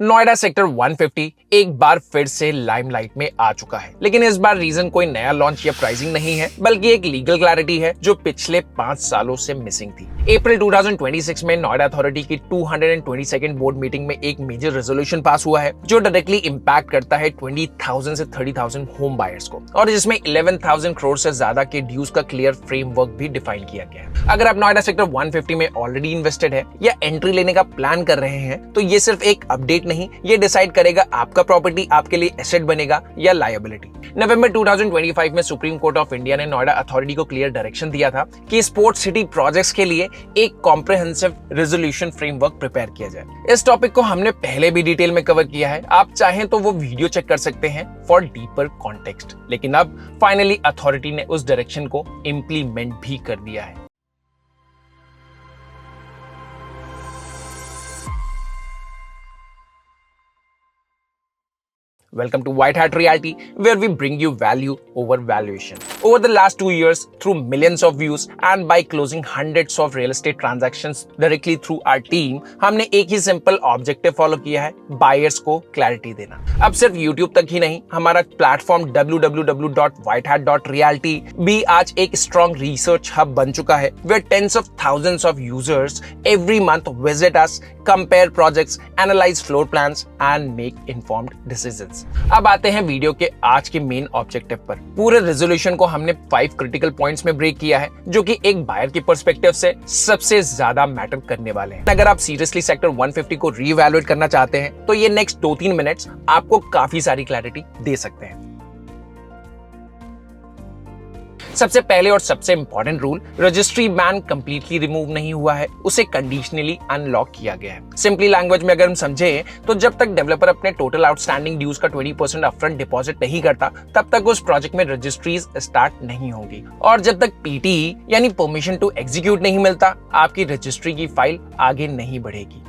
Noida sector 150 एक बार फिर से लाइमलाइट में आ चुका है, लेकिन इस बार रीजन कोई नया लॉन्च या प्राइसिंग नहीं है, बल्कि एक लीगल क्लैरिटी है जो पिछले 5 सालों से मिसिंग थी। अप्रैल 2026 में नोएडा अथॉरिटी की 222nd बोर्ड मीटिंग में एक मेजर रेजोल्यूशन पास हुआ है जो डायरेक्टली इंपैक्ट करता है 20,000 से 30,000 होम बायर्स को, और जिसमें 11,000 करोड़ से ज्यादा के ड्यूज का क्लियर फ्रेमवर्क भी डिफाइन किया गया है। अगर आप नोएडा सेक्टर 150 में ऑलरेडी इन्वेस्टेड है या एंट्री लेने का प्लान कर रहे हैं, तो ये सिर्फ एक अपडेट नहीं, ये डिसाइड करेगा आपका प्रॉपर्टी आपके लिए एसेट बनेगा या लायबिलिटी। नवंबर 2025 में सुप्रीम कोर्ट ऑफ इंडिया ने नोएडा अथॉरिटी को क्लियर डायरेक्शन दिया था कि स्पोर्ट्स सिटी प्रोजेक्ट्स के लिए एक कॉम्प्रिहेंसिव रेजोल्यूशन फ्रेमवर्क प्रिपेयर किया जाए। इस टॉपिक को हमने पहले भी डिटेल में कवर किया है, आप चाहें तो वो वीडियो चेक कर सकते हैं फॉर डीपर कॉन्टेक्स्ट। लेकिन अब फाइनली अथॉरिटी ने उस डायरेक्शन को इंप्लीमेंट भी कर दिया है। Welcome to White Hat Reality, where we bring you value over valuation. Over the last 2 years, through millions of views and by closing hundreds of real estate transactions directly through our team, हमने एक ही simple objective follow किया है, buyers को clarity देना। अब सिर्फ YouTube तक ही नहीं, हमारा प्लेटफॉर्म www.whitehat.realty भी आज एक स्ट्रॉन्ग रिसर्च हब बन चुका है, where tens of thousands of users every month visit us, compare projects, analyze floor plans and make informed decisions. अब आते हैं वीडियो के आज के मेन ऑब्जेक्टिव पर। पूरे रेजोल्यूशन को हमने 5 क्रिटिकल पॉइंट्स में ब्रेक किया है, जो कि एक बायर की पर्सपेक्टिव से सबसे ज्यादा मैटर करने वाले हैं। अगर आप सीरियसली सेक्टर 150 को रीवैल्यूएट करना चाहते हैं, तो ये नेक्स्ट 2-3 मिनट्स आपको काफी सारी क्लैरिटी दे सकते हैं। सबसे पहले और सबसे important rule, registry ban completely remove नहीं हुआ है, उसे कंडीशनली अनलॉक किया गया है। सिंपली लैंग्वेज में अगर हम समझे तो जब तक डेवलपर अपने टोटल आउटस्टैंडिंग ड्यूज का 20% अपफ्रंट डिपॉजिट नहीं करता, तब तक उस प्रोजेक्ट में रजिस्ट्रीज स्टार्ट नहीं होगी, और जब तक पीटी यानी परमिशन टू एग्जीक्यूट नहीं मिलता, आपकी रजिस्ट्री की फाइल आगे नहीं बढ़ेगी।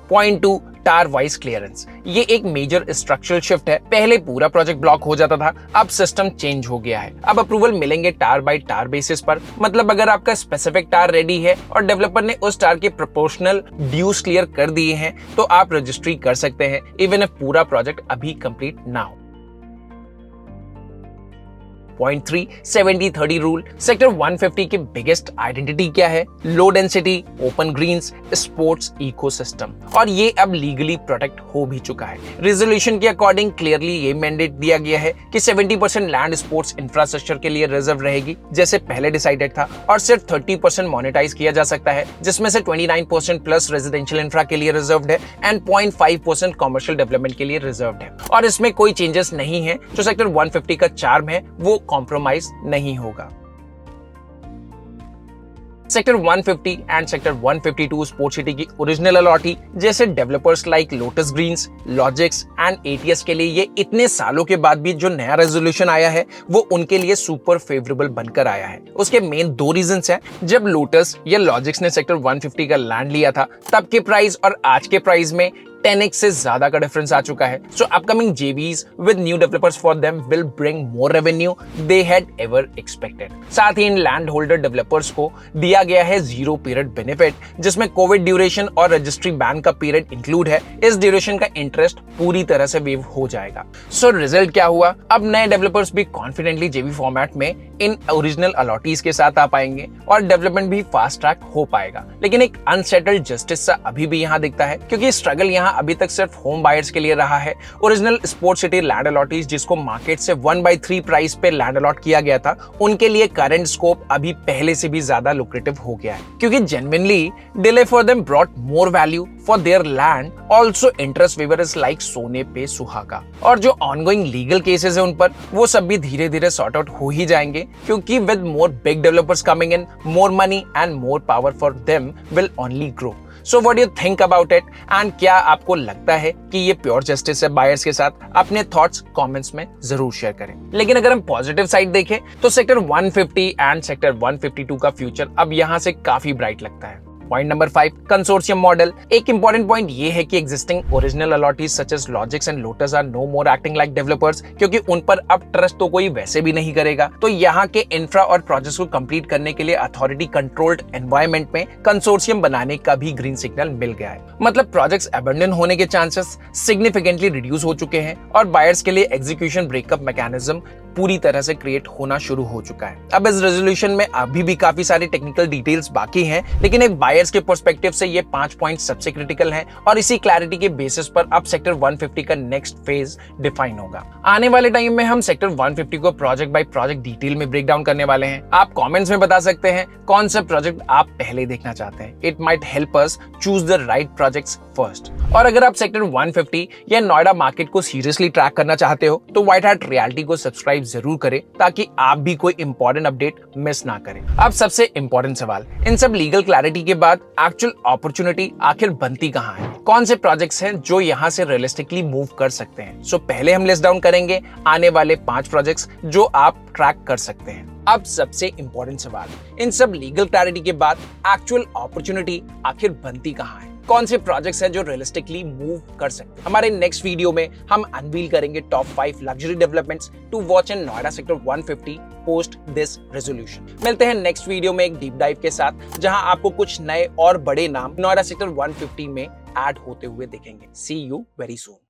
पॉइंट 2, टार वाइज क्लियरेंस। ये एक मेजर स्ट्रक्चरल शिफ्ट है। पहले पूरा प्रोजेक्ट ब्लॉक हो जाता था, अब सिस्टम चेंज हो गया है। अब अप्रूवल मिलेंगे टार बाय टार बेसिस पर, मतलब अगर आपका स्पेसिफिक टार रेडी है और डेवलपर ने उस टार के प्रोपोर्शनल ड्यूज क्लियर कर दिए हैं, तो आप रजिस्ट्री कर सकते हैं, इवन इफ पूरा प्रोजेक्ट अभी कंप्लीट ना हो। Point 3, 70-30 rule. सेक्टर 150 की बिगेस्ट आइडेंटिटी क्या है? Low density, open greens, sports ecosystem, और ये अब लीगली प्रोटेक्ट हो भी चुका है। रेजोल्यूशन के अकॉर्डिंग क्लियरली ये मैंडेट दिया गया है कि 70% लैंड स्पोर्ट्स इंफ्रास्ट्रक्चर के लिए रिजर्व रहेगी, जैसे पहले डिसाइडेड था, और सिर्फ 30% मोनेटाइज किया जा सकता है, जिसमें से 29% प्लस रेजिडेंशियल इंफ्रा के लिए रिजर्व्ड है एंड 0.5% कॉमर्शियल डेवलपमेंट के लिए रिजर्व्ड है। और इसमें कोई चेंजेस नहीं है। जो सेक्टर 150 का चार्म है वो कॉम्प्रोमाइज नहीं होगा। Sector 150 and sector 152 sports city की ओरिजिनल अलॉटी, जैसे developers like Lotus Greens, Logix and ATS के लिए ये इतने सालों के बाद भी जो नया रेजोल्यूशन आया है, वो उनके लिए सुपर फेवरेबल बनकर आया है। उसके मेन 2 रीजंस हैं। जब लोटस या लॉजिक्स ने सेक्टर 150 का लैंड लिया था, तब के प्राइस और आज के प्राइस में 10x से ज्यादा का डिफरेंस आ चुका है। सो upcoming JVs with new developers for them will bring more revenue they had ever expected. साथ ही इन लैंड होल्डर डेवलपर्स को दिया गया है 0 पीरियड बेनिफिट, जिसमें कोविड ड्यूरेशन और रजिस्ट्री बैन का पीरियड इंक्लूड है। इस ड्यूरेशन का इंटरेस्ट पूरी तरह से वेव हो जाएगा। सो रिजल्ट क्या हुआ? अब नए डेवलपर्स भी कॉन्फिडेंटली JV फॉर्मेट में इन ओरिजिनल अलॉटीज के साथ आ पाएंगे और डेवलपमेंट भी फास्ट ट्रैक हो पाएगा। लेकिन एक अनसेटल्ड जस्टिस सा अभी भी यहाँ दिखता है, क्योंकि स्ट्रगल यहाँ अभी तक सिर्फ होम बायर्स के लिए रहा है। Original sports city land allottees, जिसको मार्केट से 1/3 प्राइस पे लैंड अलॉट किया गया था, उनके लिए करंट स्कोप अभी पहले से भी ज्यादा लुक्रेटिव हो गया है, क्योंकि genuinely delay for them brought more value for their land. Also interest waiver is like सोने पे सुहागा। और जो ऑनगोइंग लीगल केसेस है उन पर, वो सब भी धीरे धीरे सॉर्ट आउट हो ही जाएंगे, क्योंकि with more big developers coming in, more money and more power for them will only grow. So what do you think about it, and क्या आपको लगता है कि ये प्योर जस्टिस है बायर्स के साथ? अपने थॉट्स कमेंट्स में जरूर शेयर करें। लेकिन अगर हम पॉजिटिव साइड देखें, तो सेक्टर 150 एंड सेक्टर 152 का फ्यूचर अब यहां से काफी ब्राइट लगता है। Point number 5, consortium model. एक इंपॉर्टेंट पॉइंट ये है कि existing original allottees such as Logix and Lotus are no more acting like developers, क्योंकि उन पर अब ट्रस्ट तो कोई वैसे भी नहीं करेगा। तो यहाँ के इंफ्रा और प्रोजेक्ट्स को कंप्लीट करने के लिए अथॉरिटी कंट्रोल्ड एनवायरनमेंट में कंसोर्शियम बनाने का भी ग्रीन सिग्नल मिल गया है। मतलब प्रोजेक्ट्स अबंडन होने के चांसेस सिग्निफिकेंटली रिड्यूस हो चुके हैं और बायर्स के लिए एग्जीक्यूशन ब्रेकअप मैकेनिज्म पूरी तरह से क्रिएट होना शुरू हो चुका है। अब इस रेजोल्यूशन में अभी भी काफी सारी टेक्निकल डिटेल्स बाकी हैं, लेकिन एक बायर्स के पर्सपेक्टिव से ये 5 पॉइंट सबसे क्रिटिकल हैं और इसी क्लैरिटी के बेसिस पर अब सेक्टर 150 का नेक्स्ट फेज डिफाइन होगा। आने वाले टाइम में हम सेक्टर 150 को प्रोजेक्ट बाय प्रोजेक्ट डिटेल में ब्रेक डाउन करने वाले हैं। आप कमेंट्स में बता सकते हैं कौन सा प्रोजेक्ट आप पहले देखना चाहते हैं। It might help us choose the right projects first. और अगर आप सेक्टर 150 या नोएडा मार्केट को सीरियसली ट्रैक करना चाहते हो तो व्हाइट हैट रियलिटी को सब्सक्राइब जरूर करें ताकि आप भी कोई इंपॉर्टेंट अपडेट मिस ना करें। अब सबसे इंपॉर्टेंट सवाल, इन सब लीगल क्लैरिटी के बाद एक्चुअल अपॉर्चुनिटी आखिर बनती कहां है? कौन से प्रोजेक्ट्स हैं जो यहां से रियलिस्टिकली मूव कर सकते हैं? सो पहले हम लिस्ट डाउन करेंगे आने वाले 5 प्रोजेक्ट्स जो आप ट्रैक कर सकते हैं। अब सबसे इंपॉर्टेंट सवाल, इन सब लीगल क्लैरिटी के बाद एक्चुअल अपॉर्चुनिटी आखिर बनती कहां है? कौन से प्रोजेक्ट्स हैं जो रियलिस्टिकली मूव कर सकते हैं? हमारे नेक्स्ट वीडियो में हम अनवील करेंगे top 5 luxury developments to watch in Noida sector 150 post this resolution. मिलते हैं नेक्स्ट वीडियो में एक डीप डाइव के साथ जहां आपको कुछ नए और बड़े नाम नोएडा सेक्टर 150 में ऐड होते हुए दिखेंगे। सी यू वेरी सून।